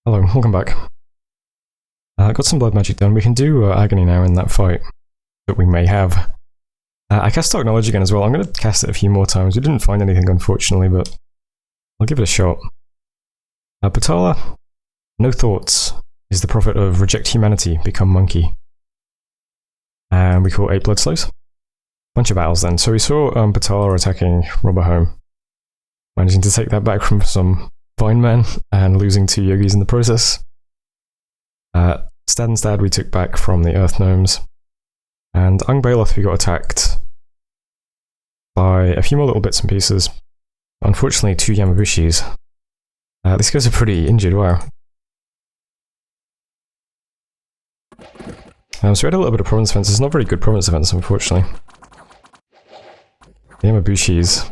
Hello, welcome back. I got some blood magic done. We can do agony now in that fight that we may have. I cast Dark Knowledge again as well. I'm going to cast it a few more times. We didn't find anything, unfortunately, but I'll give it a shot. Patala, no thoughts, is the prophet of reject humanity, become monkey. And we call 8 blood slaves. Bunch of battles then. So we saw Patala attacking Robber Home, managing to take that back from some Vine Men and losing 2 yogis in the process. Stad we took back from the Earth Gnomes. And Ung Baloth we got attacked by a few more little bits and pieces. Unfortunately, 2 Yamabushis. These guys are pretty injured, wow. So we had a little bit of province defense. It's not very good province defense, unfortunately. The Yamabushis,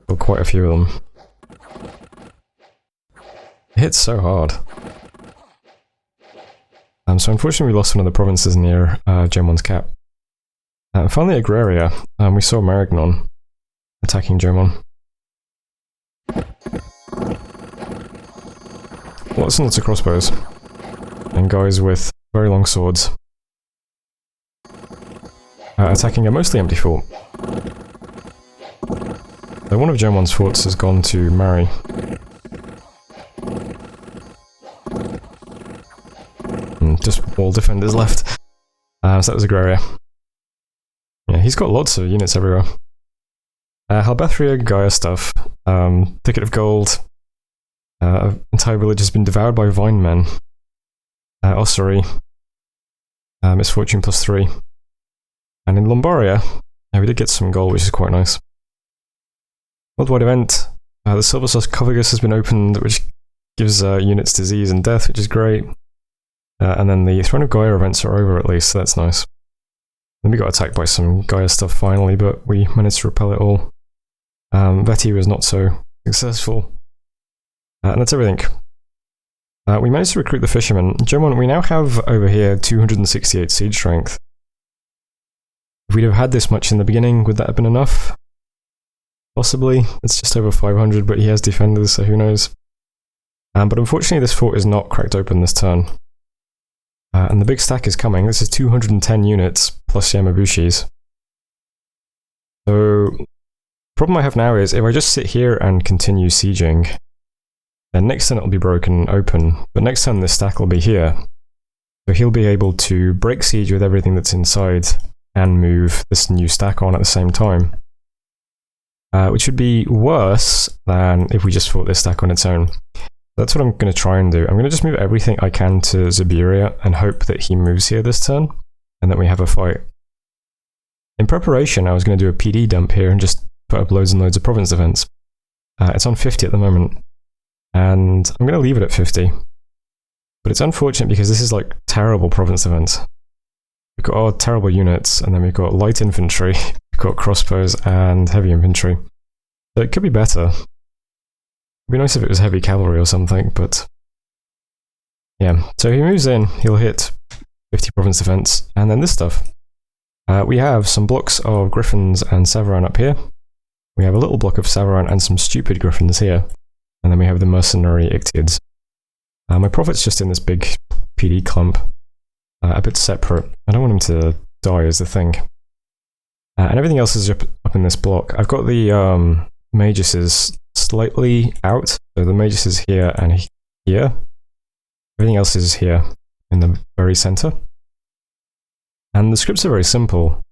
well, quite a few of them. It hits so hard. So unfortunately we lost one of the provinces near Gen 1's cap. Finally Agraria, we saw Marignon attacking Gen 1. Lots and lots of crossbows. And guys with very long swords. Attacking a mostly empty fort. So one of Gen 1's forts has gone to Mari. Just wall defenders left. So that was Agraria. Yeah, he's got lots of units everywhere. Halbathria, Gaia stuff. Thicket of Gold. Entire village has been devoured by Vine Men. Ossuary. Misfortune +3. And in Lombaria, we did get some gold, which is quite nice. Worldwide event. The Silver Sarcophagus has been opened, which gives units disease and death, which is great. And then the Throne of Gaia events are over at least, so that's nice. Then we got attacked by some Gaia stuff finally, but we managed to repel it all. Veti was not so successful. And that's everything. We managed to recruit the Fishermen. Gen 1, we now have over here 268 siege strength. If we'd have had this much in the beginning, would that have been enough? Possibly. It's just over 500, but he has defenders, so who knows. But unfortunately this fort is not cracked open this turn. And the big stack is coming. This is 210 units plus Yamabushis. So, the problem I have now is if I just sit here and continue sieging, then next turn it'll be broken open, but next turn this stack will be here. So he'll be able to break siege with everything that's inside and move this new stack on at the same time. Which would be worse than if we just fought this stack on its own. That's what I'm going to try and do. I'm going to just move everything I can to Zabiria and hope that he moves here this turn, and that we have a fight. In preparation, I was going to do a PD dump here and just put up loads and loads of province defense. It's on 50 at the moment, and I'm going to leave it at 50. But it's unfortunate because this is like terrible province defense. We've got our terrible units, and then we've got light infantry, we've got crossbows and heavy infantry. So it could be better. It'd be nice if it was heavy cavalry or something, but yeah. So he moves in, he'll hit 50 province defense, and then this stuff. We have some blocks of Griffins and Savaran up here. We have a little block of Savaran and some stupid Griffins here. And then we have the mercenary Ictiids. My prophet's just in this big PD clump. A bit separate. I don't want him to die is the thing. And everything else is up in this block. I've got the Maguses slightly out. So the Magus is here and here. Everything else is here in the very center. And the scripts are very simple.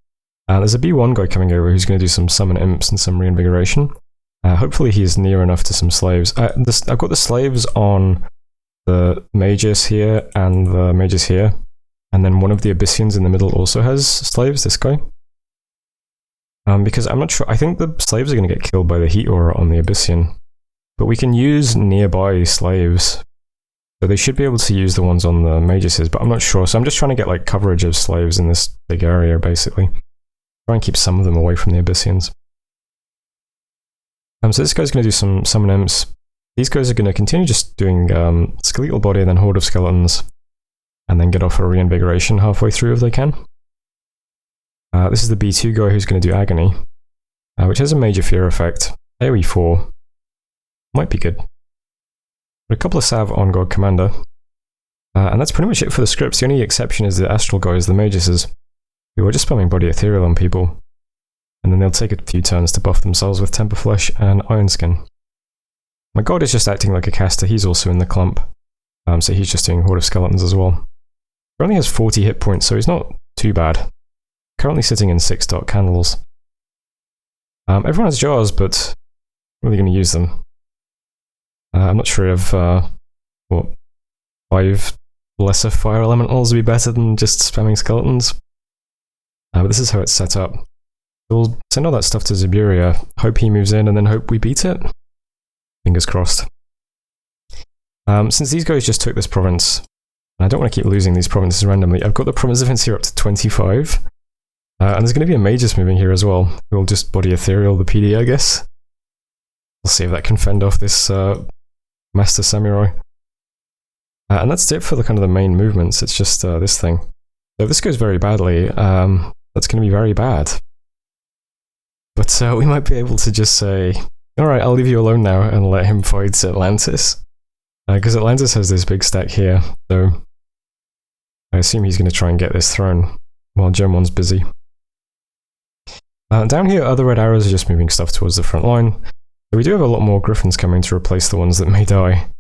There's a B1 guy coming over who's going to do some summon imps and some reinvigoration. Hopefully he's near enough to some slaves. I've got the slaves on the Magus here and the Magus here. And then one of the Abyssians in the middle also has slaves, this guy. Because I'm not sure, I think the slaves are going to get killed by the heat aura on the Abyssian. But we can use nearby slaves. So they should be able to use the ones on the Maguses, but I'm not sure. So I'm just trying to get like coverage of slaves in this big area, basically. Try and keep some of them away from the Abyssians. So this guy's going to do some summon imps. These guys are going to continue just doing skeletal body and then horde of skeletons. And then get off a reinvigoration halfway through if they can. This is the B2 guy who's going to do agony. Which has a major fear effect. AoE 4. Might be good. A couple of Sav on God Commander. And that's pretty much it for the scripts. The only exception is the Astral guys, the Maguses, who are just spamming Body Ethereal on people. And then they'll take a few turns to buff themselves with Temper Flesh and Iron Skin. My God is just acting like a caster, he's also in the clump. So he's just doing Horde of Skeletons as well. He only has 40 hit points, so he's not too bad. Currently sitting in 6 Dark Candles. Everyone has jars, but I'm really going to use them. I'm not sure if, 5 lesser fire elementals would be better than just spamming skeletons. But this is how it's set up. We'll send all that stuff to Zaburia, hope he moves in, and then hope we beat it. Fingers crossed. Since these guys just took this province, and I don't want to keep losing these provinces randomly, I've got the province events here up to 25. And there's going to be a Magus moving here as well. We'll just Body Ethereal the PD, I guess. We'll see if that can fend off this Master Samurai. And that's it for the kind of the main movements. It's just this thing. So if this goes very badly, that's going to be very bad. But we might be able to just say, alright, I'll leave you alone now and let him fight Atlantis. Because Atlantis has this big stack here, so I assume he's going to try and get this throne while Germon's busy. Down here, other red arrows are just moving stuff towards the front line. But we do have a lot more griffins coming to replace the ones that may die.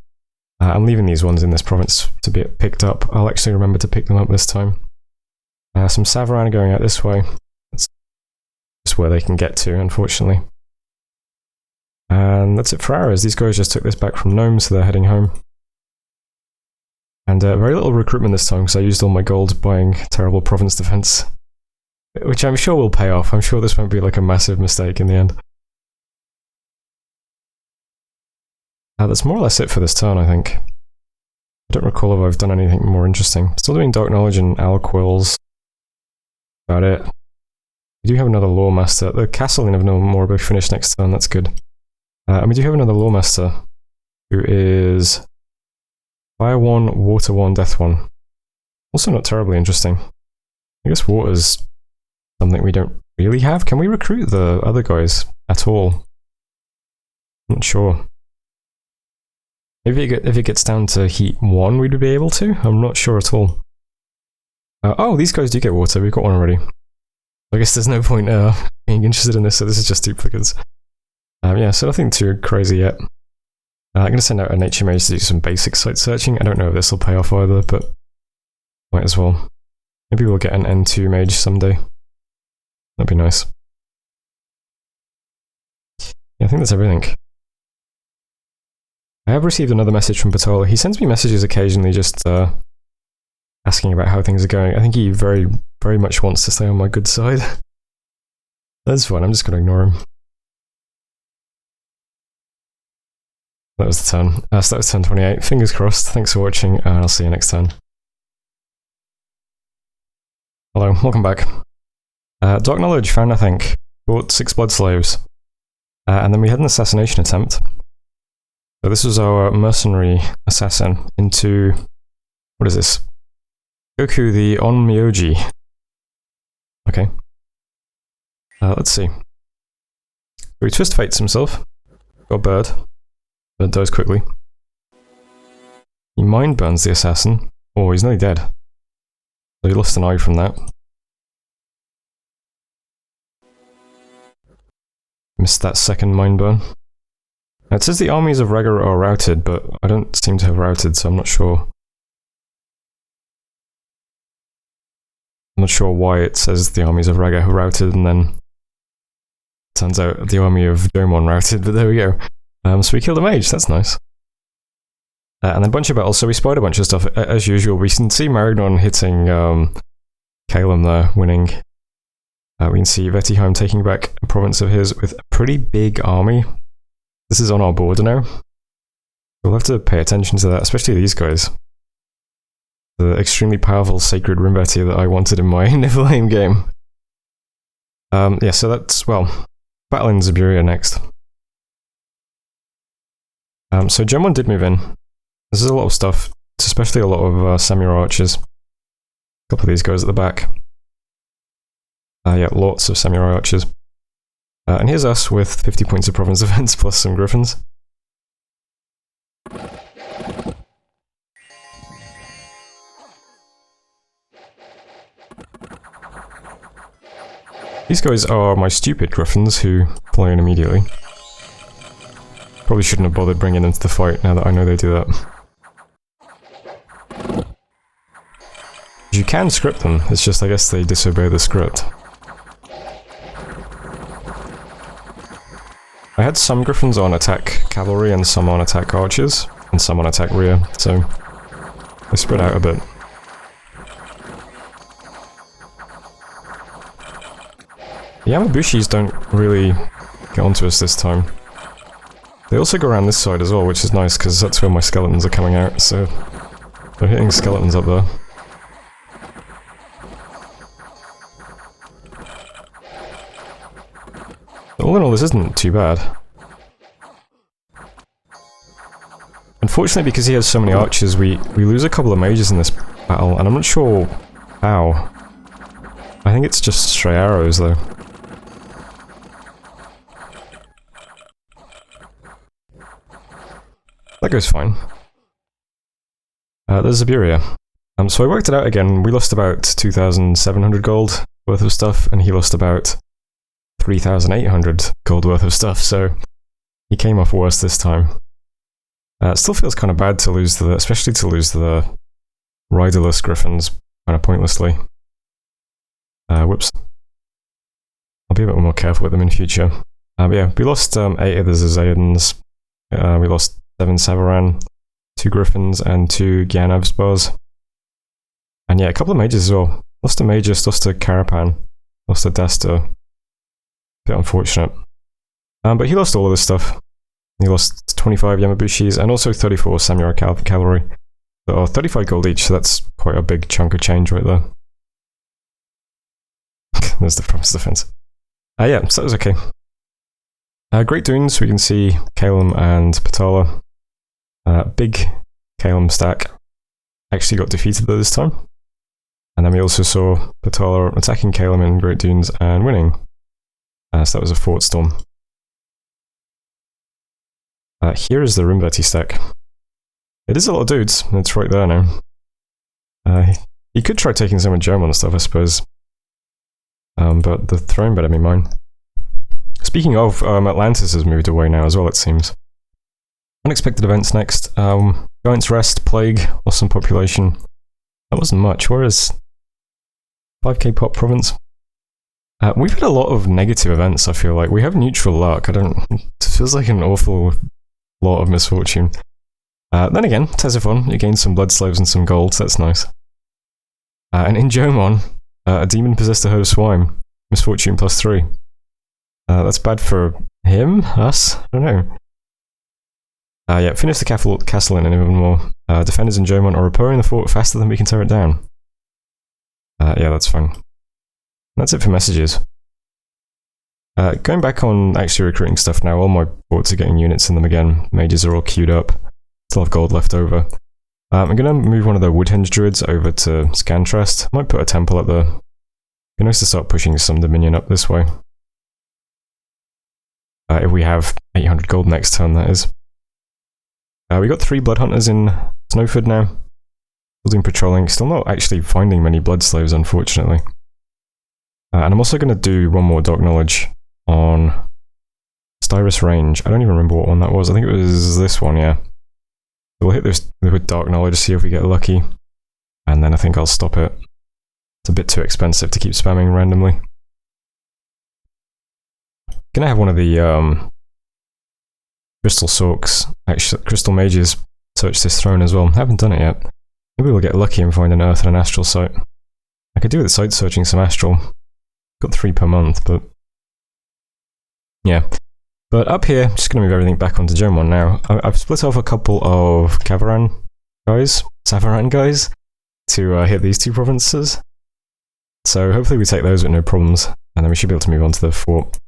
I'm leaving these ones in this province to be picked up. I'll actually remember to pick them up this time. Some Savaran going out this way. That's just where they can get to, unfortunately. And that's it for arrows. These guys just took this back from Gnome, so they're heading home. And very little recruitment this time, because I used all my gold buying terrible province defense. Which I'm sure will pay off. I'm sure this won't be like a massive mistake in the end. That's more or less it for this turn, I think. I don't recall if I've done anything more interesting. Still doing Dark Knowledge and Owl Quills. About it. We do have another Lore Master. The Castle in no more will be finished next turn, that's good. And we do have another Lore Master, who is Fire 1, Water 1, Death 1. Also not terribly interesting. I guess Water's something we don't really have. Can we recruit the other guys at all? I'm not sure. Maybe if it gets down to Heat 1, we'd be able to? I'm not sure at all. Oh, these guys do get water. We've got one already. I guess there's no point being interested in this, so this is just duplicates. Yeah, so nothing too crazy yet. I'm going to send out an HMH to do some basic site searching. I don't know if this will pay off either, but might as well. Maybe we'll get an N2 mage someday. That'd be nice. Yeah, I think that's everything. I have received another message from Patola. He sends me messages occasionally just asking about how things are going. I think he very, very much wants to stay on my good side. That's fine, I'm just going to ignore him. That was the turn. So that was turn 28. Fingers crossed. Thanks for watching, and I'll see you next turn. Hello, welcome back. Dark Knowledge, found nothing. Bought 6 Blood Slaves. And then we had an assassination attempt. So this was our mercenary assassin into... What is this? Goku the Onmyoji. Okay. Let's see. So he twist fates himself. Got a bird. Bird dies quickly. He mind burns the assassin. Oh, he's nearly dead. So he lost an eye from that. Missed that second mind burn. Now it says the armies of Ragha are routed, but I don't seem to have routed, so I'm not sure. I'm not sure why it says the armies of Ragha are routed, and then turns out the army of Domon routed, but there we go. So we killed a mage, that's nice. And then a bunch of battles, so we spied a bunch of stuff. As usual, we can see Marignon hitting Calum there, winning. We can see Vettiheim taking back a province of his with a pretty big army. This is on our border now. We'll have to pay attention to that, especially these guys. The extremely powerful Sacred Rimvetti that I wanted in my Niflheim game. Yeah, so that's, well, battle in Zaburia next. So Gemon did move in. This is a lot of stuff, especially a lot of samurai archers. A couple of these guys at the back. Yeah, lots of samurai archers. And here's us with 50 points of province defense plus some griffins. These guys are my stupid griffins who fly in immediately. Probably shouldn't have bothered bringing them to the fight now that I know they do that. You can script them, it's just I guess they disobey the script. I had some griffins on attack cavalry and some on attack archers, and some on attack rear, so they spread out a bit. The Yamabushis don't really get onto us this time. They also go around this side as well, which is nice because that's where my skeletons are coming out, so they're hitting skeletons up there. All in all, this isn't too bad. Unfortunately, because he has so many archers, we lose a couple of mages in this battle, and I'm not sure how. I think it's just stray arrows, though. That goes fine. There's Zaburia. So I worked it out again. We lost about 2,700 gold worth of stuff, and he lost about 3,800 gold worth of stuff, so he came off worse this time. It still feels kind of bad to lose the, especially to lose the riderless griffins kind of pointlessly. Whoops. I'll be a bit more careful with them in future. But yeah, we lost 8 of the Zazayadans. We lost 7 Savaran, 2 griffins, and 2 Gyanavspars. And yeah, a couple of mages as well. Lost a Magus, lost a Carapan, lost a Dasta. Bit unfortunate. But he lost all of this stuff. He lost 25 Yamabushis and also 34 Samurai Cavalry. That are 35 gold each, so that's quite a big chunk of change right there. There's the promised defense. Yeah, so that was okay. Great Dunes, we can see Kalem and Patala. Big Kalem stack actually got defeated though this time. And then we also saw Patala attacking Kalem in Great Dunes and winning. So that was a Fort Storm. Here is the Rimbeti stack. It is a lot of dudes, it's right there now. He could try taking some of German stuff, I suppose. But the throne better be mine. Speaking of, Atlantis has moved away now as well, it seems. Unexpected events next. Giant's Rest, Plague, lost some population. That wasn't much. Where is 5k pop province? We've had a lot of negative events, I feel like. We have neutral luck. It feels like an awful lot of misfortune. Then again, Ctesiphon, you gained some blood slaves and some gold, so that's nice. And in Jomon, a demon possessed a herd of swine. Misfortune +3. That's bad for him? Us? I don't know. Yeah, finish the castle in even more. Defenders in Jomon are repairing the fort faster than we can tear it down. Yeah, that's fine. That's it for messages. Going back on actually recruiting stuff now, all my forts are getting units in them again. Mages are all queued up. Still have gold left over. I'm going to move one of the Woodhenge Druids over to Scantrest. Might put a temple up there. Be nice to start pushing some Dominion up this way. If we have 800 gold next turn, that is. We got 3 Blood Hunters in Snowford now. Still doing patrolling. Still not actually finding many Blood Slaves, unfortunately. And I'm also going to do one more Dark Knowledge on Styrus Range. I don't even remember what one that was. I think it was this one, yeah. We'll hit this with Dark Knowledge, see if we get lucky. And then I think I'll stop it. It's a bit too expensive to keep spamming randomly. Gonna have one of the Crystal Sorks, actually Crystal Mages, search this throne as well. Haven't done it yet. Maybe we'll get lucky and find an Earth and an Astral site. I could do with site searching some Astral. Got 3 per month, but yeah. But up here, just gonna move everything back onto Jomon now. I've split off a couple of Savaran guys, to hit these 2 provinces. So hopefully we take those with no problems, and then we should be able to move on to the fort.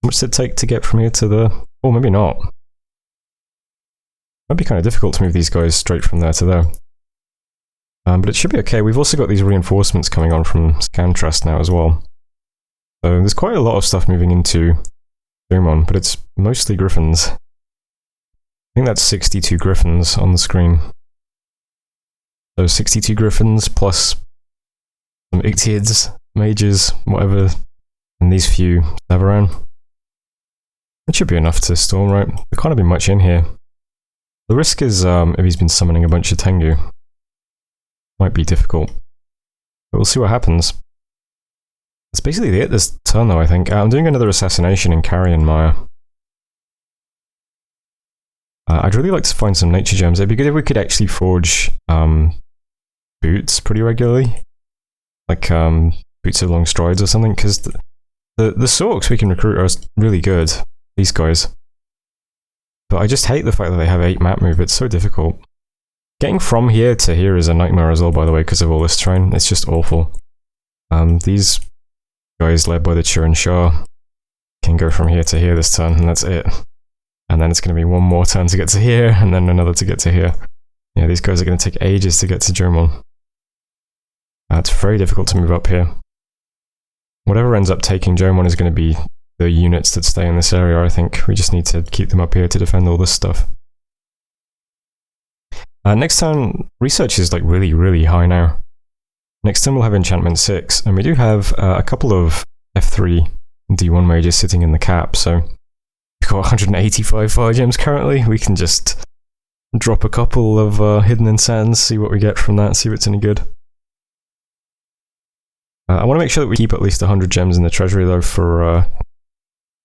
How much does it take to get from here to the... Oh, maybe not. Might be kind of difficult to move these guys straight from there to there. But it should be okay. We've also got these reinforcements coming on from Scantrest now as well. So there's quite a lot of stuff moving into Jomon, but it's mostly Griffins. I think that's 62 Griffins on the screen. So 62 Griffins plus some Ictiids, Mages, whatever and these few Severan. It should be enough to storm, right? There can't be much in here. The risk is if he's been summoning a bunch of Tengu. Might be difficult. But we'll see what happens. That's basically it this turn though, I think. I'm doing another assassination in Carrion Mire. I'd really like to find some nature gems. It'd be good if we could actually forge boots pretty regularly. Like boots of long strides or something, because the Sorks we can recruit are really good. These guys. But I just hate the fact that they have 8 map move. It's so difficult. Getting from here to here is a nightmare as well, by the way, because of all this terrain. It's just awful. These guys led by the Churin Shah can go from here to here this turn, and that's it. And then it's going to be one more turn to get to here, and then another to get to here. Yeah, these guys are going to take ages to get to Jomon. It's very difficult to move up here. Whatever ends up taking Jomon is going to be the units that stay in this area, I think. We just need to keep them up here to defend all this stuff. Next turn, research is like really, really high now. Next turn we'll have enchantment 6, and we do have a couple of F3 D1 mages sitting in the cap, so we've got 185 fire gems currently. We can just drop a couple of hidden in sands, see what we get from that, see if it's any good. I want to make sure that we keep at least 100 gems in the treasury though for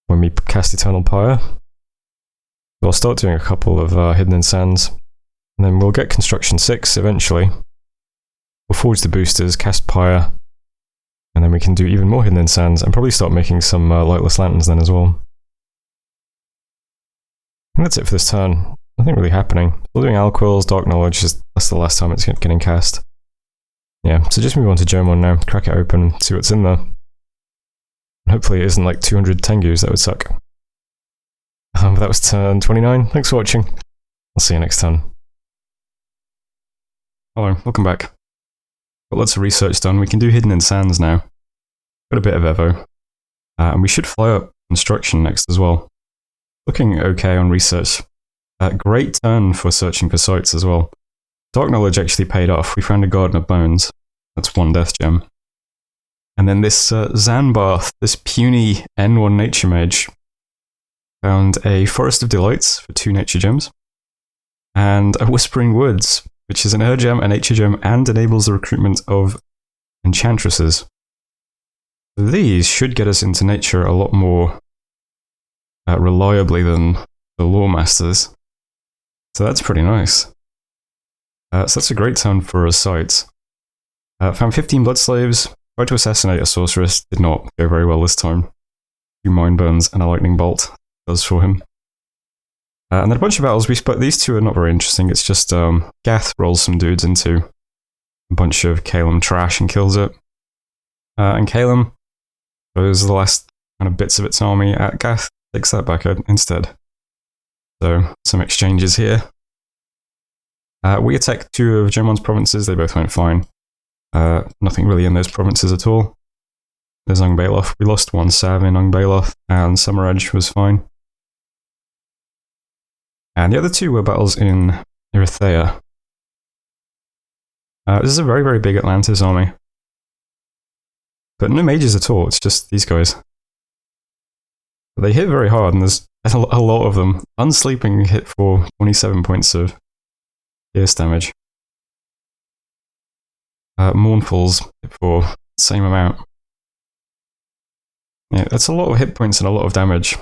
when we cast Eternal Pyre. So I'll start doing a couple of hidden in sands. And then we'll get Construction 6 eventually. We'll forge the boosters, cast Pyre, and then we can do even more Hidden in Sands, and probably start making some Lightless Lanterns then as well. I think that's it for this turn. Nothing really happening. Still doing Alquills, Dark Knowledge, that's the last time it's getting cast. Yeah, so just move on to Jomon now, crack it open, see what's in there. And hopefully it isn't like 200 Tengus, that would suck. But that was turn 29, thanks for watching. I'll see you next turn. Hello, welcome back. Got lots of research done. We can do Hidden in Sands now. Got a bit of Evo. And we should fly up Construction next as well. Looking okay on research. Great turn for searching for sites as well. Dark Knowledge actually paid off. We found a Garden of Bones. That's 1 death gem. And then this Zanbarth, this puny N1 nature mage, found a Forest of Delights for 2 nature gems. And a Whispering Woods, which is an Ur gem, a nature gem, and enables the recruitment of enchantresses. These should get us into nature a lot more reliably than the Lore Masters. So that's pretty nice. So that's a great turn for a site. Found 15 Blood Slaves, tried to assassinate a Sorceress, did not go very well this time. 2 Mind Burns and a Lightning Bolt does for him. And then a bunch of battles, but these 2 are not very interesting. It's just Gath rolls some dudes into a bunch of Kalem trash and kills it. And Kalem throws the last kind of bits of its army at Gath, takes that back instead. So some exchanges here. We attacked 2 of Jomon's provinces, they both went fine. Nothing really in those provinces at all. There's Ungbeloth. We lost 1 Sav in Ungbeloth, and Summeredge was fine. And the other 2 were battles in Erythea. This is a very, very big Atlantis army. But no mages at all, it's just these guys. But they hit very hard, and there's a lot of them. Unsleeping hit for 27 points of pierce damage. Mournful's hit for the same amount. Yeah, that's a lot of hit points and a lot of damage.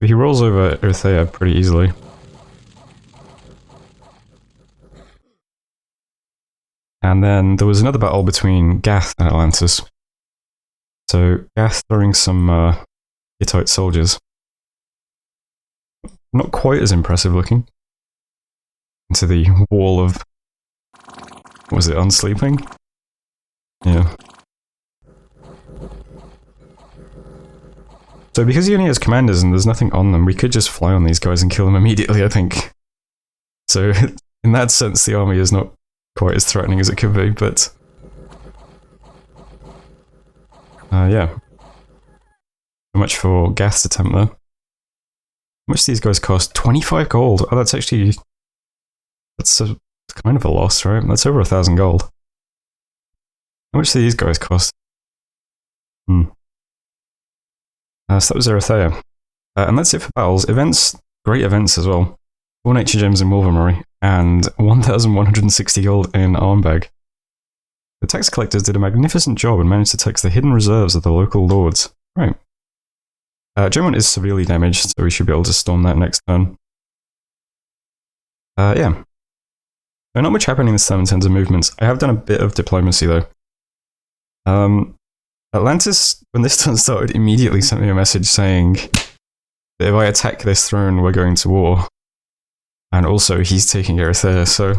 But he rolls over Erythea pretty easily. And then there was another battle between Gath and Atlantis. So Gath throwing some Hittite soldiers. Not quite as impressive looking. Into the wall of... was it Unsleeping? Yeah. So because he only has commanders and there's nothing on them, we could just fly on these guys and kill them immediately, I think. So in that sense, the army is not quite as threatening as it could be, but... yeah. So much for Gath's attempt there. How much do these guys cost? 25 gold! Oh, that's actually... that's kind of a loss, right? That's over 1,000 gold. How much do these guys cost? So that was Erythea. And that's it for battles. Events, great events as well. 4 nature gems in Wolvermary, and 1,160 gold in Armbag. The tax collectors did a magnificent job and managed to tax the hidden reserves of the local lords. Right. Jomon is severely damaged, so we should be able to storm that next turn. Yeah. So not much happening this turn in terms of movements. I have done a bit of diplomacy though. Atlantis, when this turn started, immediately sent me a message saying that if I attack this throne, we're going to war. And also, he's taking Erythea, so I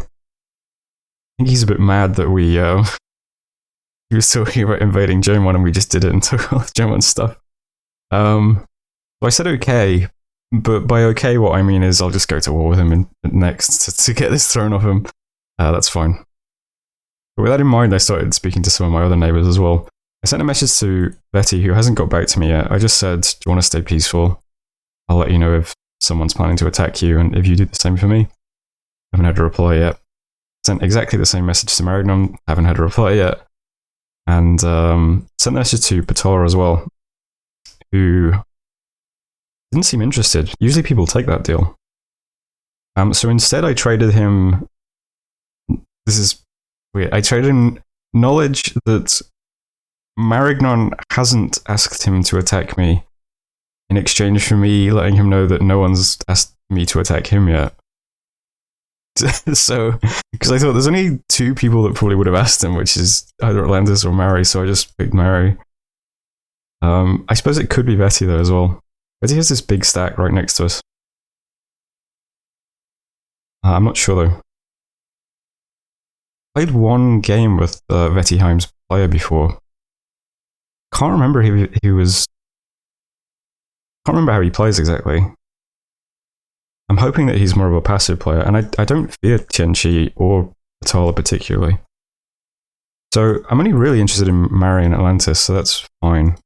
think he's a bit mad that he was talking about invading Jomon and we just did it and took all of Jomon's stuff. So I said okay, but by okay what I mean is I'll just go to war with him next to get this throne off him. That's fine. But with that in mind, I started speaking to some of my other neighbours as well. I sent a message to Betty, who hasn't got back to me yet. I just said, do you want to stay peaceful? I'll let you know if someone's planning to attack you, and if you do the same for me. Haven't had a reply yet. Sent exactly the same message to Marignon, haven't had a reply yet. And sent a message to Patola as well, who didn't seem interested. Usually people take that deal. So instead I traded him... This is weird. I traded him knowledge that Marignon hasn't asked him to attack me, in exchange for me letting him know that no one's asked me to attack him yet. So, because I thought there's only 2 people that probably would have asked him, which is either Atlantis or Mary, so I just picked Mary. I suppose it could be Betty though as well. Betty has this big stack right next to us. I'm not sure though. Played one game with Vetty Heim's player before. Can't remember he was... Can't remember how he plays exactly. I'm hoping that he's more of a passive player, and I don't fear Tianchi or Patola particularly. So I'm only really interested in Mary and Atlantis, so that's fine.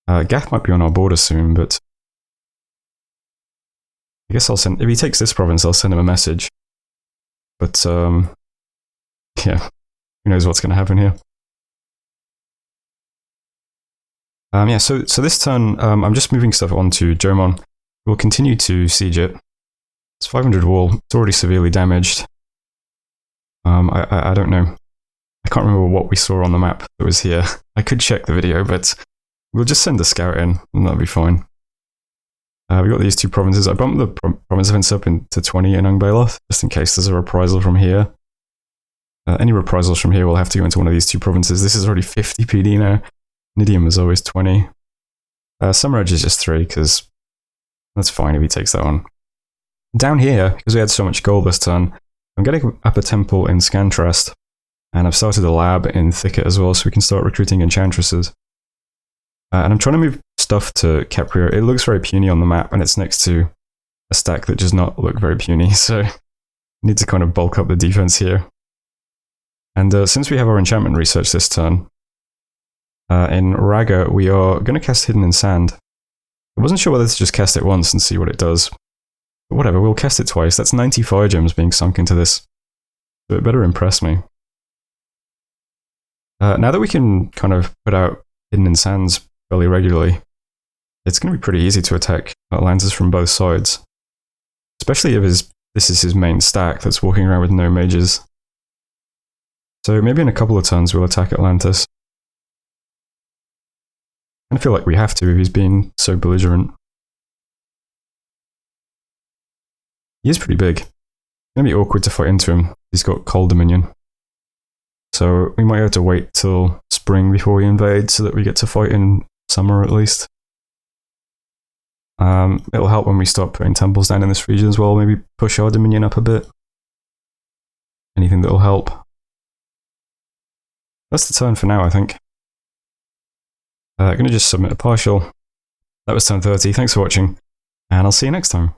Gath might be on our border soon, but I guess I'll send... If he takes this province, I'll send him a message. But, yeah, who knows what's going to happen here. Yeah, so this turn, I'm just moving stuff onto Jomon. We'll continue to siege it. It's 500 wall. It's already severely damaged. I don't know. I can't remember what we saw on the map that was here. I could check the video, but we'll just send a scout in, and that'll be fine. We've got these 2 provinces. I bumped the province events up into 20 in Ungbeloth, just in case there's a reprisal from here. Any reprisals from here will have to go into one of these 2 provinces. This is already 50 PD now. Nidium is always 20. Summer Edge is just 3, because that's fine if he takes that one. Down here, because we had so much gold this turn, I'm getting up a temple in Scantrast, and I've started a lab in Thicket as well, so we can start recruiting enchantresses. And I'm trying to move stuff to Capria. It looks very puny on the map, and it's next to a stack that does not look very puny, so I need to kind of bulk up the defense here. And since we have our enchantment research this turn, in Ragha, we are going to cast Hidden in Sand. I wasn't sure whether to just cast it once and see what it does. But whatever, we'll cast it twice. That's 90 fire gems being sunk into this. So it better impress me. Now that we can kind of put out Hidden in Sands fairly regularly, it's going to be pretty easy to attack Atlantis from both sides. Especially if this is his main stack that's walking around with no mages. So maybe in a couple of turns we'll attack Atlantis. I feel like we have to if he's being so belligerent. He is pretty big. It's going to be awkward to fight into him. He's got cold dominion. So we might have to wait till spring before we invade so that we get to fight in summer at least. It'll help when we start putting temples down in this region as well. Maybe push our dominion up a bit. Anything that'll help. That's the turn for now, I think. I'm going to just submit a partial. That was turn 30. Thanks for watching, and I'll see you next time.